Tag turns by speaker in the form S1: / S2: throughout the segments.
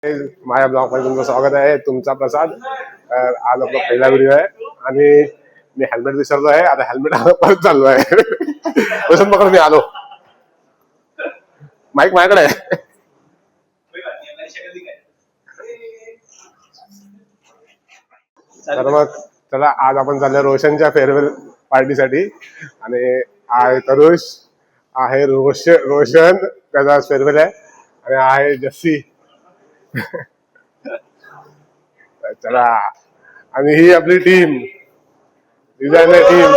S1: माझ्या ब्लॉग मध्ये तुमचं स्वागत आहे. तुमचा प्रसाद. आज आपला पहिला व्हिडिओ आहे आणि मी हेल्मेट विसरलो आहे. आता हेल्मेट परत चाललो आहे. वसंत पकड मी आलो. माईक माझ्याकडे आहे. तर मग चला, आज आपण चाललो रोशनच्या फेअरवेल पार्टीसाठी. आणि आहे तरुष, आहे रोशन त्याचा फेअरवेल आहे, आणि आहे जस्सी. चला, आणि ही आपली टीम, डिझायनर टीम.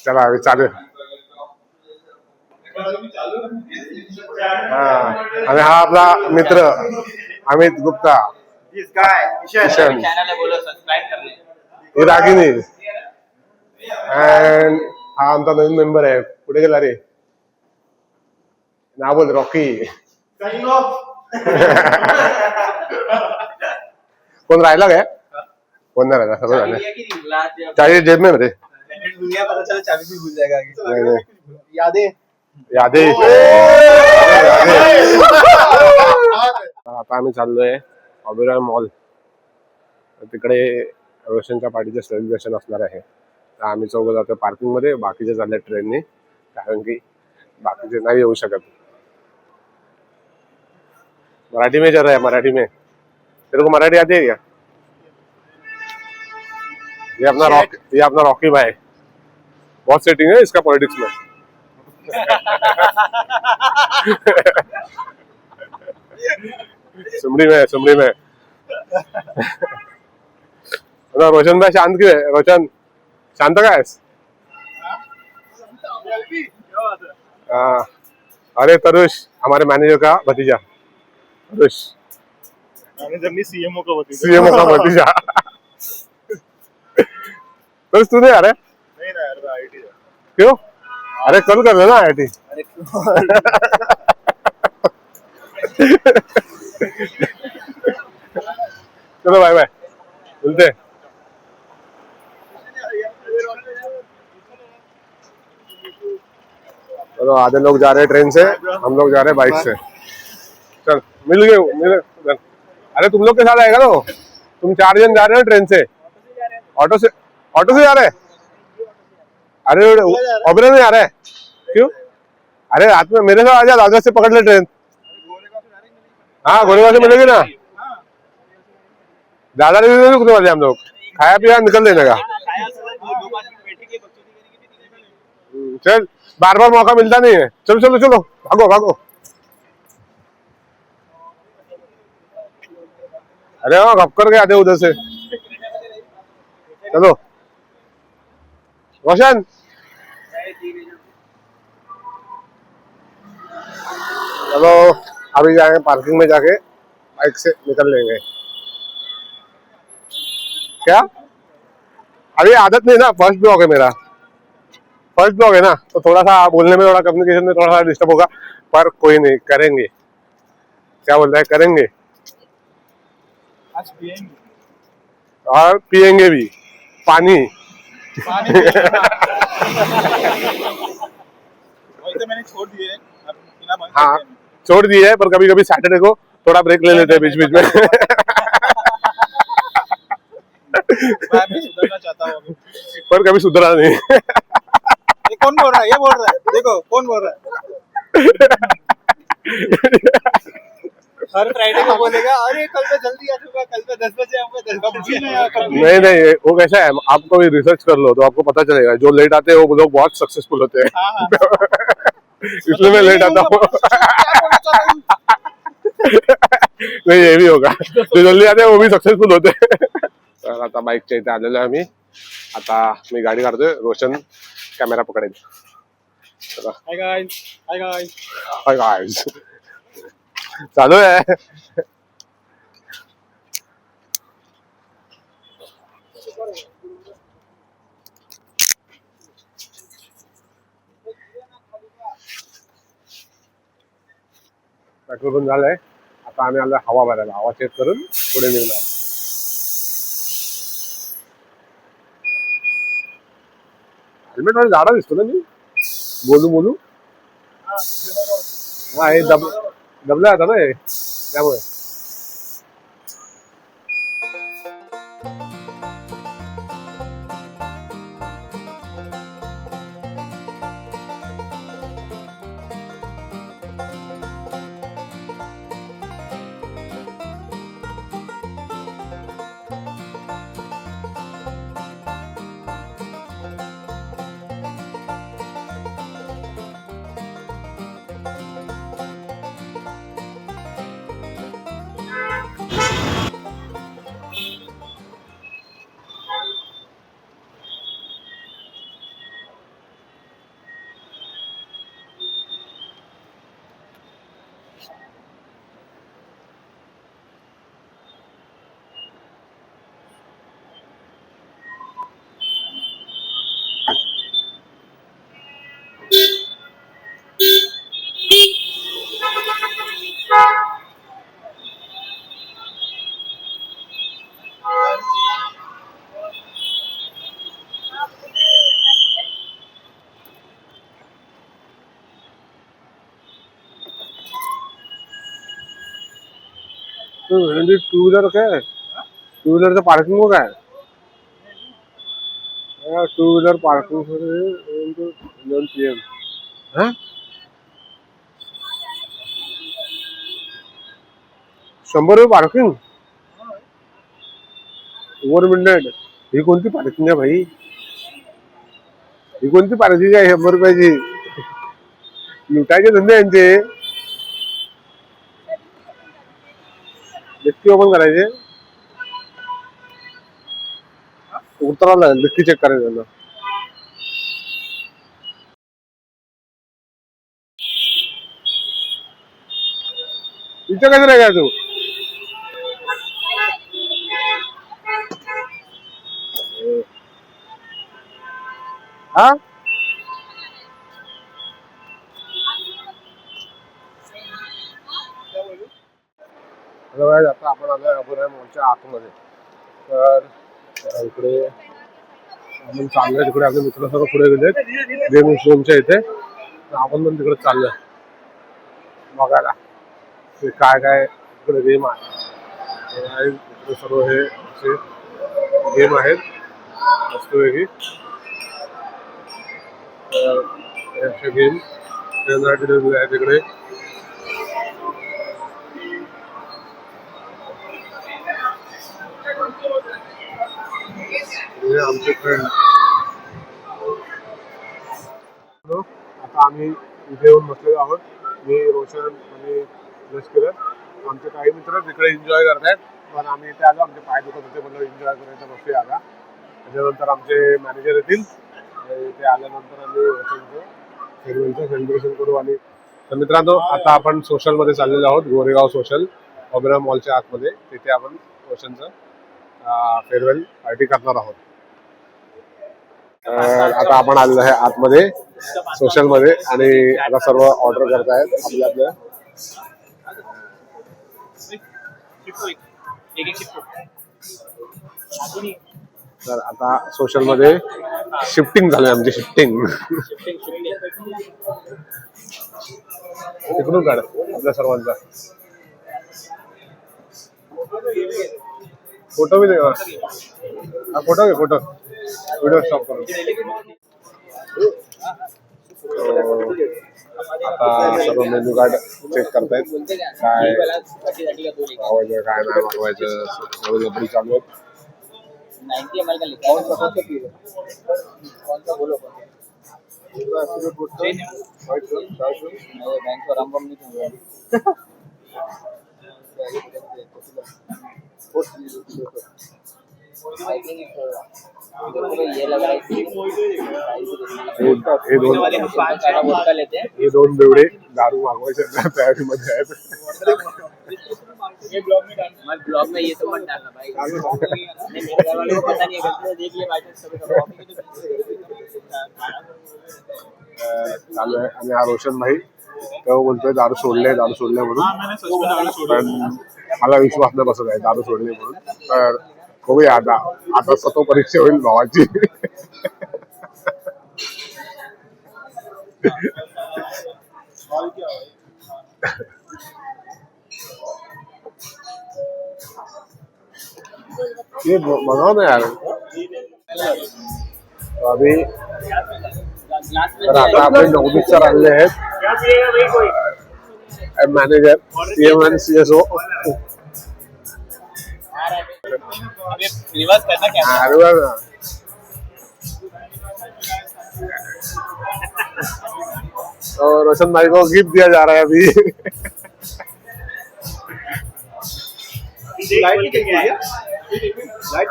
S1: चला चालू. आणि हा आपला मित्र अमित गुप्ता, ही रागिनी, अँड हा आमचा नवीन मेंबर आहे. कुठे गेला रे? नाव बोल. रॉकी. कोण राहिला काय? कोण नाही राहिला, सगळं झालं. चाबी जेब में रे. दुनिया पता चला चाबी भी भूल जाएगा आगे. यादें. आता आम्ही चाललोय ऑबेरॉय मॉल. तिकडे रोशनच्या पार्टीचं सेलिब्रेशन असणार आहे. तर आम्ही चौघ जातो पार्किंग मध्ये, बाकीचे चालले ट्रेनने, कारण की बाकीचे नाही येऊ शकत. मराठी में चल रहा है, मराठी में. तेरे को मराठी आती है क्या? ये अपना रॉकी भाई, बहुत सेटिंग है इसका पॉलिटिक्स में. सुमड़ी में. रोशन भाई शांत क्यों है? रोशन शांत का है? अरे तरुष, हमारे मैनेजर का भतीजा. तरुष सीएमओ का भतीजा. तरुष तू नहीं आ रहा? नहीं ना यार, आईटी है. क्यों? अरे कल कर लेना आईटी. चलो बाय बाय, मिलते. चलो, आधे लोग जा रहे हैं ट्रेन से, हम लोग जा रहे हैं बाइक से. चल मिल गए. अरे तुम लोग के साथ आएगा ना, तुम 4 जन जा रहे हो ट्रेन से. ऑटो से जा रहे हैं. अरे ओबेरॉय नहीं आ रहा है? क्यों? अरे रात में मेरे साथ आ जा, दादर से पकड़ ले ट्रेन. हाँ, गोरेगांव से मिलेगी ना. ज्यादा नहीं रुकने वाले हम लोग, खाया पिया निकल लेने का. चल, बार बार मौका मिलता नहीं है. चलो चलो चलो, भागो भागो. अरे हाँ, घप कर के आते उधर से. चलो रोशन. चलो अभी जाएंगे पार्किंग में, जाके बाइक से निकल लेंगे. क्या अभी आदत नहीं ना, फर्स्ट ब्लॉग है मेरा. फर्स्ट ब्लॉग है ना, तो थोड़ा सा बोलने में, थोड़ा कम्युनिकेशन में थोड़ा सा डिस्टर्ब होगा, पर कोई नहीं, करेंगे. क्या बोल रहा है? करेंगे. आज पिएंगे और पिएंगे भी पानी. तो मैंने छोड़ दिए. हाँ छोड़ दिए है, पर कभी कभी सैटरडे को थोड़ा ब्रेक ले लेते हैं बीच बीच में. मैं भी सुधरना चाहता हूँ, पर कभी सुधरा नहीं. ये कौन बोल रहा है? ये बोल रहा है, देखो कौन बोल रहा है. हर फ्राइडे को बोलेगा, अरे कल तो जल्दी आ जाऊंगा, कल तो 10 बजे आऊंगा. 10 बजे नहीं, वो कैसा है, आप कभी रिसर्च कर लो तो आपको पता चलेगा. जो लेट आते हैं वो लोग बहुत सक्सेसफुल होते हैं. इसलिए मैं लेट आता हूँ. नहीं, ये भी होगा, जो जल्दी आते हैं वो भी सक्सेसफुल होते हैं. तर आता बाईकच्या इथे आलेलो आहे आम्ही. आता मी गाडी काढतोय, रोशन कॅमेरा पकडेल. Hi guys. चालू आहे. पेट्रोल पण झालंय. आता आम्ही आलो हवा भरायला. हवा चेक करून पुढे निघणार. हेल्मेट मध्ये झाडा दिसतो ना मी. बोलू हा हे दबला जातं ना हे त्यामुळे. टू व्हीलर काय टू व्हीलरचं पार्किंग काय टू व्हीलर पार्किंग PM हा 100 रुपये पार्किंग ओव्हर मिडनाईट. ही कोणती पार्किंग आहे भाई? ही कोणती पार्किंग आहे 100 रुपयाची? लुटायचे धंदे यांचे. डिक्की ओपन करायचे उतरावं लागेल डिक्की चेक करायचं त्यांना. इथे कसं नाही काय तू हा आता आपण आलोय अबुराय मॉलच्या आतमध्ये. तर इकडे आपण चाललोय तिकडे आपले मित्र सर्व पुढे गेलेत गेम झोनच्या इथे. आपण पण तिकडे चाललोय बघायला काय काय इकडे गेम आहे. इकडे सर्व हे असे गेम आहेत मस्तपैकी. असे गेम खेळण्यासाठी आहे तिकडे. आमचे फ्रेंड आता आम्ही इथे येऊन बसलेलो आहोत. मी रोशन आणि लष्कर आमचे काही मित्र तिकडे एन्जॉय करतायत. पण आम्ही इथे आलो आमचे पाय दुखत होते म्हणलं एन्जॉय करायचं बसूया आला. त्याच्यानंतर आमचे मॅनेजर येतील. इथे आल्यानंतर आम्ही रोशनचं फेअरवेलचं सेलिब्रेशन करू. आणि तर मित्रांनो आता आपण सोशलमध्ये चाललेलो आहोत. गोरेगाव सोशल ओबेरॉय मॉलच्या आतमध्ये. तिथे आपण रोशनचं फेअरवेल पार्टी करणार आहोत. आता आपण आलेलो आहे आतमध्ये सोशल मध्ये आणि आता सर्व ऑर्डर करतायत आपल्या. तर आता सोशल मध्ये शिफ्टिंग झालंय आमची शिफ्टिंग. तिकडून काढ आपल्या सर्वांचा फोटो बी दे. हा फोटो घे फोटो व्हिडिओ स्टॉप करून. आता सर्व मेन्यू कार्ड चेक करतायत काय मागवायचं काय नाही मागवायचं गडबडी चालू आहेत.
S2: 90 ml का लिखा है कौन सा बोलो बैंक को रामबम नहीं दूंगा ये लग रहा है
S1: हे दोन बेवडे दारू मागवायच्या तयारीमध्ये आहेत.
S2: ये ब्लॉग में ये तो मत डालना भाई. मेरे घर वालों को पता नहीं है गलती से देख लिए भाई
S1: चालू आहे. आणि हा रोशन भाई तो बोलतोय दारू सोडले म्हणून. पण मला विश्वास नाही बसत आहे दारू सोडले म्हणून. तर बघूया आता स्वतः परीक्षा होईल भावाची. ये बनाओ ना यार। तो अभी
S2: ग्लास में
S1: तर आता आपले नवनीत सर आलेले आहेत, मॅनेजर CM आणि CSO।
S2: अभी रिवर्स करना क्या है?
S1: अरे वाह। और रोशन भाई को गिफ्ट दिया जा रहा है अभी।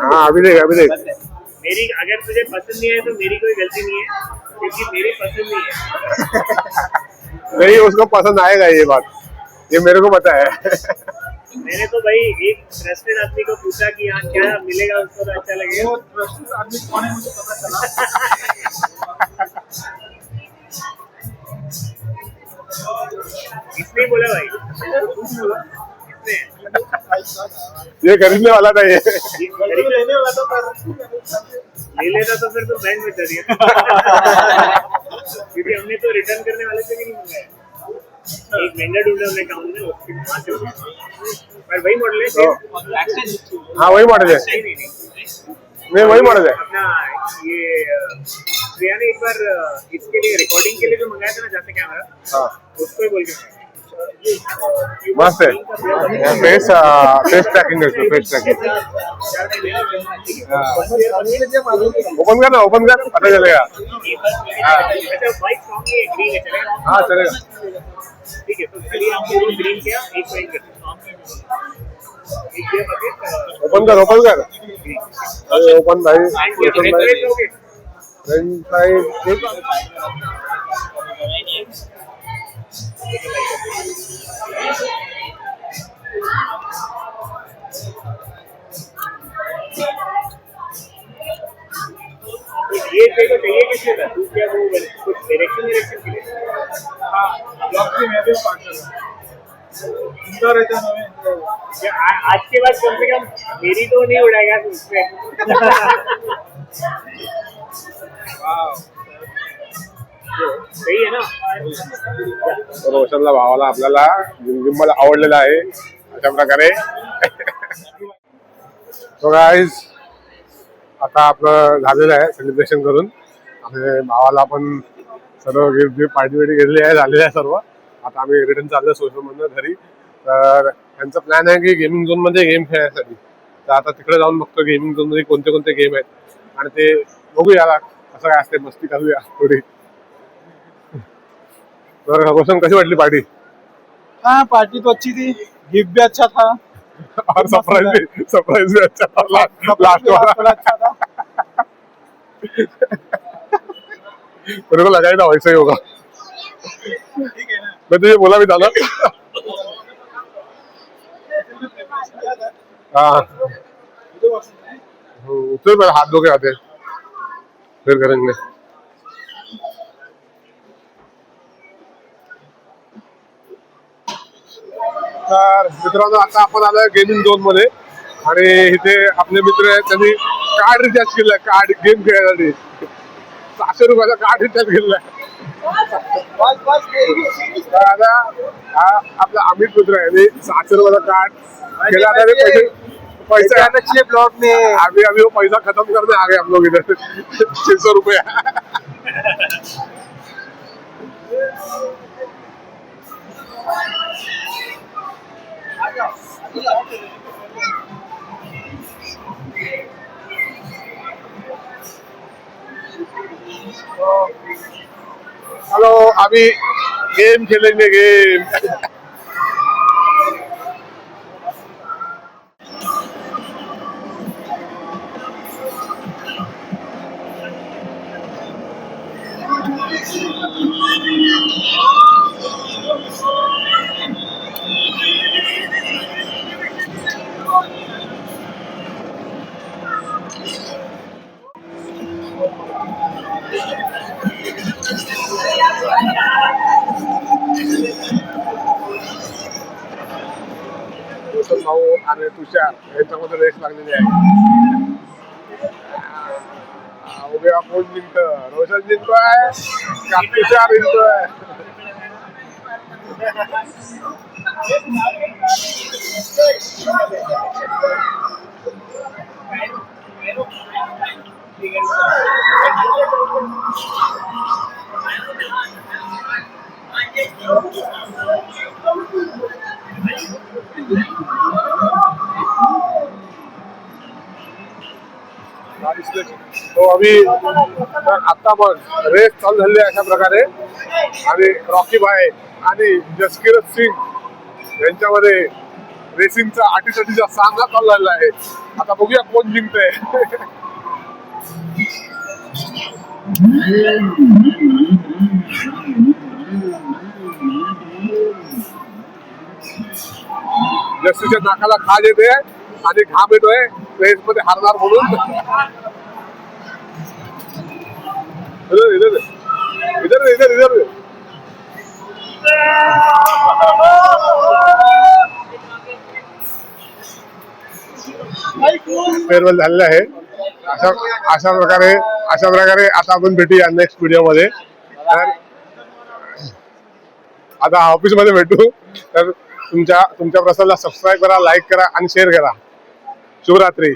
S1: हाँ अभी देख अभी देख।
S3: मेरी अगर तुझे पसंद नहीं है तो मेरी कोई गलती नहीं है, क्योंकि मेरी पसंद नहीं है।
S1: नहीं उसको पसंद आएगा ये बात, ये मेरे को पता है।
S3: मैंने तो भाई एक ट्रस्टेड आदमी को पूछा कि यहाँ क्या मिलेगा उसको तो अच्छा लगेगा। ट्रस्टेड आदमी कौन है मुझे पता चला। इसने बोला भाई,
S1: ये खरीदने वाला था ये।
S3: लेने वाला तो ले लेता तो फिर तो बैंक में चल गया। क्योंकि हमने तो रिटर्न करने वाले से भी नहीं मंगाया। एक वेंडर ढूंढा हमने टाउन में, उसके वहाँ से पर वही मॉडल है।
S1: हाँ वही मॉडल है,
S3: नहीं नहीं
S1: नहीं वही मॉडल है।
S3: अपना ये प्रिया ने एक बार इसके लिए रिकॉर्डिंग के लिए जो मंगाया था ना जैसे कैमरा,
S1: हाँ
S3: उसको ही बोल के
S1: मस्त है। फेस फेस ट्रैकिंग है, फेस ट्रैकिंग। ओपन कर ना, ओपन कर पता चलेगा।
S3: अच्छा बाइक सॉन्ग ये ग्रीन है, चलेगा?
S1: हाँ चलेगा।
S3: ठीक है, तो चलिए आपको वो ग्रीन किया, एक वाइन करते एक ये बकेट
S1: ओपन कर, ओपन कर। अरे ओपन भाई, ओपन भाई।
S3: लोगे
S1: फ्रंट साइड
S3: ये देखो चाहिए किसके साथ तू क्या वो कुछ डायरेक्शन के लिए। हाँ ब्लॉग से मैं भी पार्ट कर रहा हूँ सुंदर रहता है मैं आज के बाद कम से कम मेरी तो नहीं उड़ाएगा तू उसमें। सही है ना।
S1: रोशनला भावाला आपल्याला गिम्बल आवडलेला आहे अशा प्रकारे। तो गाइस आता आपलं झालेलं आहे सेलिब्रेशन करून, आणि भावाला आपण सर्व गिफ्ट पार्टी वेटी घेतली आहे, झालेली आहे सर्व। आता आम्ही रिटर्न चाललो सोशल मधनं घरी। तर त्यांचा प्लॅन आहे की गेमिंग झोन मध्ये गेम खेळण्यासाठी, तर आता तिकडे जाऊन बघतो गेमिंग झोन मध्ये कोणते कोणते गेम आहेत आणि ते बघूया कसं काय असते, मस्ती करूया थोडी। तर रोशन कशी वाटली पार्टी?
S4: हाँ पार्टी तो अच्छी थी, गिफ्ट भी अच्छा था
S1: और सरप्राइज भी अच्छा था, लास्ट वाला
S4: अच्छा था।
S1: मेरे को लगा ही था वैसे ही होगा। मैं तुझे बोला भी था ना। हाँ चल पहले हाथ धो के आते हैं, फिर करेंगे। तर मित्रांनो आता आपण आलोय गेमिंग झोन मध्ये, आणि इथे आपले मित्र आहेत त्यांनी कार्ड रिचार्ज केलंय, कार्ड गेम खेळण्यासाठी 600 रुपयाचा कार्ड रिचार्ज केलाय। आता आपला अमित मित्र आहे, 600 रुपयाचा कार्ड केला, पैसे
S4: पिछले ब्लॉग में
S1: अभी वो पैसा खत्म करने आ गए हम लोग इधर। 600 रुपया। हेलो अभी गेम खेलेंगे गेम। भाऊ आणि तुषार यांच्यामध्ये रेस लागलेली आहे। उद्या कोण जिंकतं? रोशन जिंकतोय का तुषार जिंकतोय? तो अभी आता पण रेस चालू झाली अशा प्रकारे आणि रॉकी भाई आणि जसकीरत सिंग यांच्यामध्ये रेसिंगचा अटीतटीचा सामना चालू झालेला आहे. आता बघूया कोण जिंकतंय. जस्सीच्या नाकाला खाज येते आणि घाम येतोय रेस मध्ये हारणार म्हणून. इधर इधर इधर इधर इधर फेअरवेल झालेलं आहे. अशा प्रकारे आता आपण भेटूया नेक्स्ट व्हिडिओ मध्ये. तर आता ऑफिस मध्ये भेटू. तर तुमच्या प्रसादला सबस्क्राईब करा, लाईक करा आणि शेअर करा. शुभरात्री.